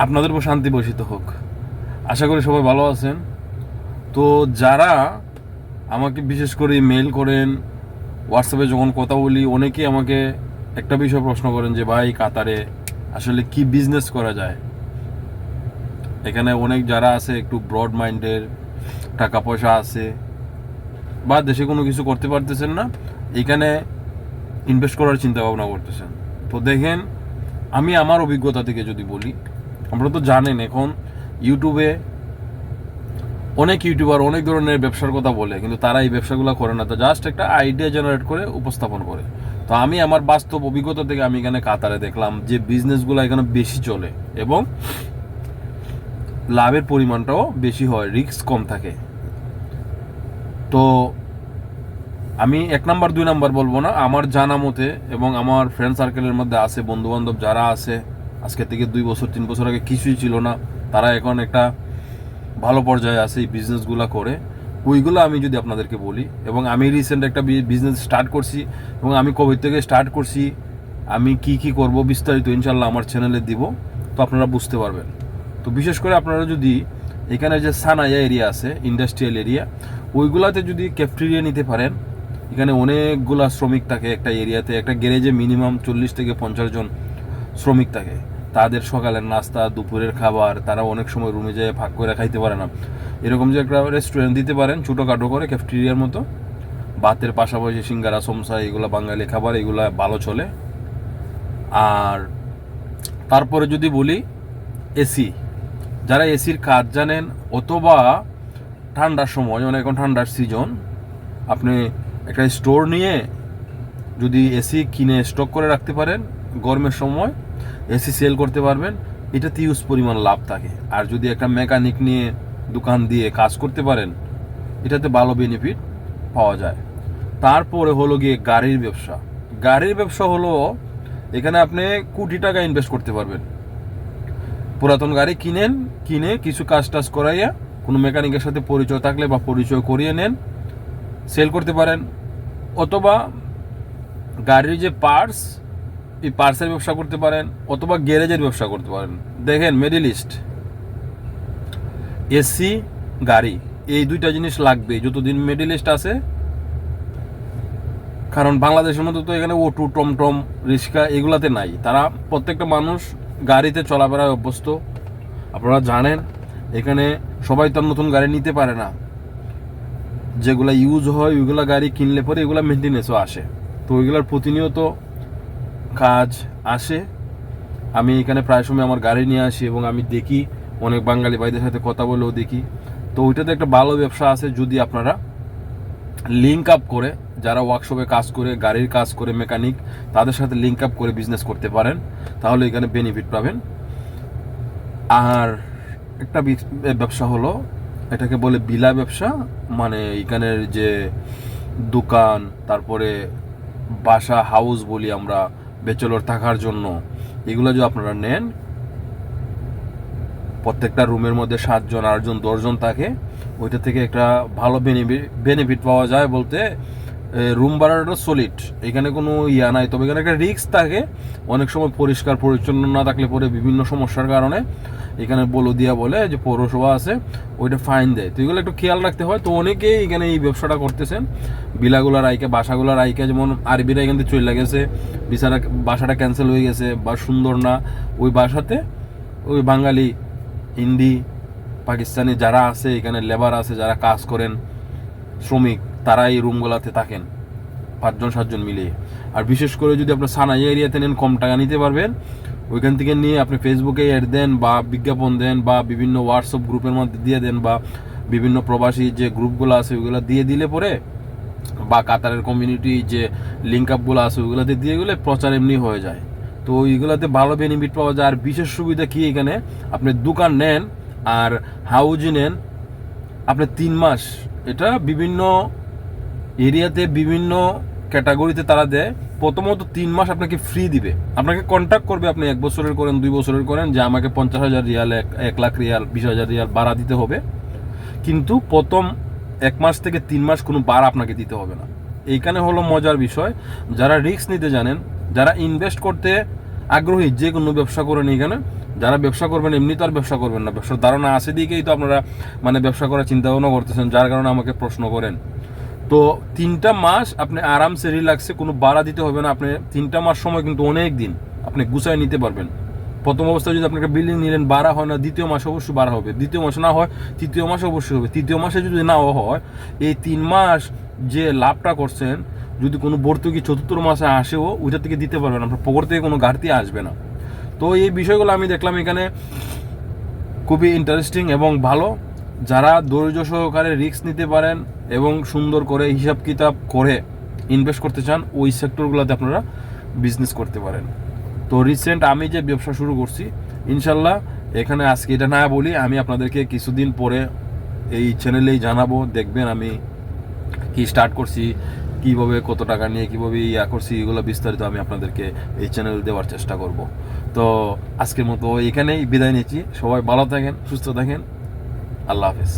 আপনাদের উপর শান্তি বর্ষিত হোক। আশা করি সবাই ভালো আছেন। তো যারা আমাকে বিশেষ করে মেল করেন, হোয়াটসঅ্যাপে যখন কথা বলি, অনেকেই আমাকে একটা বিষয় প্রশ্ন করেন যে ভাই, কাতারে আসলে কি বিজনেস করা যায়। এখানে অনেক যারা আছে একটু ব্রড মাইন্ডের, টাকা পয়সা আছে, বা দেশে কোনো কিছু করতে পারতেছেন না, এখানে ইনভেস্ট করার চিন্তা ভাবনা করতেছেন। তো দেখেন, আমি আমার অভিজ্ঞতা থেকে যদি বলি, আপনারা তো জানেন এখন ইউটিউবে অনেক ইউটিউবার অনেক ধরনের ব্যবসার কথা বলে, কিন্তু তারা এই ব্যবসাগুলো করে না, তো জাস্ট একটা আইডিয়া জেনারেট করে উপস্থাপন করে। তো আমি আমার বাস্তব অভিজ্ঞতা থেকে আমি এখানে কাতারে দেখলাম যে বিজনেসগুলো এখানে বেশি চলে এবং লাভের পরিমাণটাও বেশি হয়, রিস্ক কম থাকে। তো আমি 1 নাম্বার 2 নাম্বার বলবো না, আমার জানা মতে এবং আমার ফ্রেন্ড সার্কেলের মধ্যে আছে, বন্ধু বান্ধব যারা আছে, আজকে থেকে 2 বছর 3 বছর আগে কিছুই ছিল না, তারা এখন একটা ভালো পর্যায়ে আছে এই বিজনেসগুলো করে। ওইগুলো আমি যদি আপনাদেরকে বলি, এবং আমি রিসেন্ট একটা বিজনেস স্টার্ট করছি, এবং আমি কবে থেকে স্টার্ট করছি, আমি কি কি করব বিস্তারিত ইনশাল্লাহ আমার চ্যানেলে দিব, তো আপনারা বুঝতে পারবেন। তো বিশেষ করে আপনারা যদি এখানে যে সানায়া এরিয়া আছে, ইন্ডাস্ট্রিয়াল এরিয়া, ওইগুলাতে যদি ক্যাফটেরিয়া নিতে পারেন, এখানে অনেকগুলা শ্রমিক থাকে একটা এরিয়াতে, একটা গ্যারেজে মিনিমাম 40 থেকে 50 জন শ্রমিক থাকে। তাদের সকালের নাস্তা, দুপুরের খাবার তারা অনেক সময় রুমে যেয়ে ভাগ করে খাইতে পারে না, এরকম যে একটা রেস্টুরেন্ট দিতে পারেন ছোটোখাটো করে, ক্যাফটেরিয়ার মতো, ভাতের পাশাপাশি সিঙ্গারা, সমসা, এগুলো বাঙালি খাবার, এগুলো ভালো চলে। আর তারপরে যদি বলি এসি, যারা এসির কাজ জানেন, অথবা ঠান্ডার সময়, মানে এখন ঠান্ডার সিজন, আপনি একটা স্টোর নিয়ে যদি এসি কিনে স্টক করে রাখতে পারেন, গরমের সময় এসি সেল করতে পারবেন, এটাতে ইউজ পরিমাণ লাভ থাকে। আর যদি একটা মেকানিক নিয়ে দোকান দিয়ে কাজ করতে পারেন, এটাতে ভালো বেনিফিট পাওয়া যায়। তারপরে হলো গিয়ে গাড়ির ব্যবসা। গাড়ির ব্যবসা হলো, এখানে আপনি কোটি টাকা ইনভেস্ট করতে পারবেন। পুরাতন গাড়ি কিনে কিছু কাজ টাজ করাইয়া কোনো মেকানিকের সাথে পরিচয় থাকলে বা পরিচয় করিয়ে নেন, সেল করতে পারেন। অথবা গাড়ির যে পার্টস, এই পার্টসের ব্যবসা করতে পারেন, অথবা গ্যারেজের ব্যবসা করতে পারেন। দেখেন, মিডল ইস্ট এসি, গাড়ি, এই দুইটা জিনিস লাগবে যতদিন মিডল ইস্ট আছে। কারণ বাংলাদেশের মতো তো এখানে অটো, টমটম, রিক্সা এগুলাতে নাই। তারা প্রত্যেকটা মানুষ গাড়িতে চলাফেরায় অভ্যস্ত। আপনারা জানেন এখানে সবাই তো নতুন গাড়ি নিতে পারে না, যেগুলা ইউজ হয় ওইগুলা গাড়ি কিনলে পরে এগুলা মেনটেনেন্সও আসে। তো ওইগুলার প্রতিনিয়ত কাজ আসে। আমি এখানে প্রায় সময় আমার গাড়ি নিয়ে আসি এবং আমি দেখি, অনেক বাঙালি ভাইদের সাথে কথা বলেও দেখি। তো ওইটাতে একটা ভালো ব্যবসা আছে, যদি আপনারা লিঙ্ক আপ করে, যারা ওয়ার্কশপে কাজ করে, গাড়ির কাজ করে, মেকানিক, তাদের সাথে লিঙ্ক আপ করে বিজনেস করতে পারেন, তাহলে এখানে বেনিফিট পাবেন। আর একটা ব্যবসা হলো, এটাকে বলে বিলা ব্যবসা, মানে এখানের যে দোকান, তারপরে বাসা, হাউস বলি আমরা, ব্যাচেলর থাকার জন্য, এগুলো যদি আপনারা নেন, প্রত্যেকটা রুমের মধ্যে 7 জন 8 জন 10 জন থাকে, ওইটা থেকে একটা ভালো বেনিফিট পাওয়া যায়। বলতে রুম ভাড়াটা সলিড, এখানে কোনো ইয়া নাই, তবে এখানে একটা রিস্ক থাকে। অনেক সময় পরিষ্কার পরিচ্ছন্ন না থাকলে পরে বিভিন্ন সমস্যার কারণে এখানে বলদিয়া বলে যে পৌরসভা আছে, ওইটা ফাইন দেয়। তো এগুলো একটু খেয়াল রাখতে হয়। তো অনেকেই এখানে এই ব্যবসাটা করতেছেন, বিলাগুলার আইকে, বাসাগুলার আইকে, যেমন আরবিরা এখান থেকে চলে গেছে, বাসাটা ক্যান্সেল হয়ে গেছে বা সুন্দর না, ওই বাসাতে ওই বাঙালি, হিন্দি, পাকিস্তানি যারা আছে এখানে, লেবার আছে যারা কাজ করেন, শ্রমিক, তারা এই রুমগুলোতে থাকেন 5 জন 7 জন মিলিয়ে। আর বিশেষ করে যদি আপনার সানাইয়া এরিয়াতে নেন, কম টাকা নিতে পারবেন। ওইখান থেকে নিয়ে আপনি ফেসবুকে অ্যাড দেন, বা বিজ্ঞাপন দেন, বা বিভিন্ন হোয়াটসঅ্যাপ গ্রুপের মধ্যে দিয়ে দেন, বা বিভিন্ন প্রবাসী যে গ্রুপগুলো আছে ওইগুলো দিয়ে দিলে পরে, বা কাতারের কমিউনিটি যে লিঙ্ক আপগুলো আছে ওইগুলোতে দিয়ে গেলে প্রচার এমনি হয়ে যায়। তো ওইগুলোতে ভালো বেনিফিট পাওয়া যায়। আর বিশেষ সুবিধা কি, এখানে আপনি দোকান নেন আর হাউজি নেন, আপনি 3 মাস, এটা বিভিন্ন এরিয়াতে বিভিন্ন ক্যাটাগরিতে তারা দেয়, প্রথমত 3 মাস আপনাকে ফ্রি দিবে। আপনাকে কন্ট্যাক্ট করবে, আপনি 1 বছরের করেন, 2 বছরের করেন, যে আমাকে 50,000 রিয়াল, 1 লাখ রিয়াল, 20,000 রিয়াল ভাড়া দিতে হবে। কিন্তু প্রথম 1 মাস থেকে 3 মাস কোনো ভাড়া আপনাকে দিতে হবে না। এইখানে হলো মজার বিষয়, যারা রিস্ক নিতে জানেন, যারা ইনভেস্ট করতে আগ্রহী যে কোনো ব্যবসা করেন এখানে, যারা ব্যবসা করবেন এমনি তো আর ব্যবসা করবেন না, ব্যবসার ধারণা আছে দিকেই তো আপনারা মানে ব্যবসা করার চিন্তা ভাবনা করতেছেন, যার কারণে আমাকে প্রশ্ন করেন। তো 3টা মাস আপনি আরামসে রিল্যাক্সে, কোনো ভাড়া দিতে হবে না। আপনি 3টা মাস সময় কিন্তু অনেক দিন আপনি গুছায় নিতে পারবেন। প্রথম অবস্থায় যদি আপনি একটা বিল্ডিং নিলেন, ভাড়া হয় না, দ্বিতীয় মাসে অবশ্যই ভাড়া হবে, দ্বিতীয় মাসে না হয় তৃতীয় মাসে অবশ্যই হবে, তৃতীয় মাসে যদি নাও হয়, এই 3 মাস যে লাভটা করছেন যদি কোনো ভর্তুকি চতুর্থ মাসে আসেও ওইটা থেকে দিতে পারবেন, আপনার পকেট থেকে কোনো ঘাটতি আসবে না। তো এই বিষয়গুলো আমি দেখলাম এখানে খুবই ইন্টারেস্টিং এবং ভালো। যারা ধৈর্য সহকারে রিস্ক নিতে পারেন এবং সুন্দর করে হিসাব কিতাব করে ইনভেস্ট করতে চান, ওই সেক্টরগুলোতে আপনারা বিজনেস করতে পারেন। তো রিসেন্ট আমি যে ব্যবসা শুরু করছি, ইনশাল্লাহ এখানে আজকে এটা না বলি, আমি আপনাদেরকে কিছুদিন পরে এই চ্যানেলেই জানাবো। দেখবেন আমি কি স্টার্ট করছি, কীভাবে কত টাকা নিয়ে কীভাবে করছি, এগুলো বিস্তারিত আমি আপনাদেরকে এই চ্যানেল দেওয়ার চেষ্টা করব। তো আজকের মতো এখানেই বিদায় নিচ্ছি। সবাই ভালো থাকেন, সুস্থ থাকেন, আল্লাহ হাফেজ।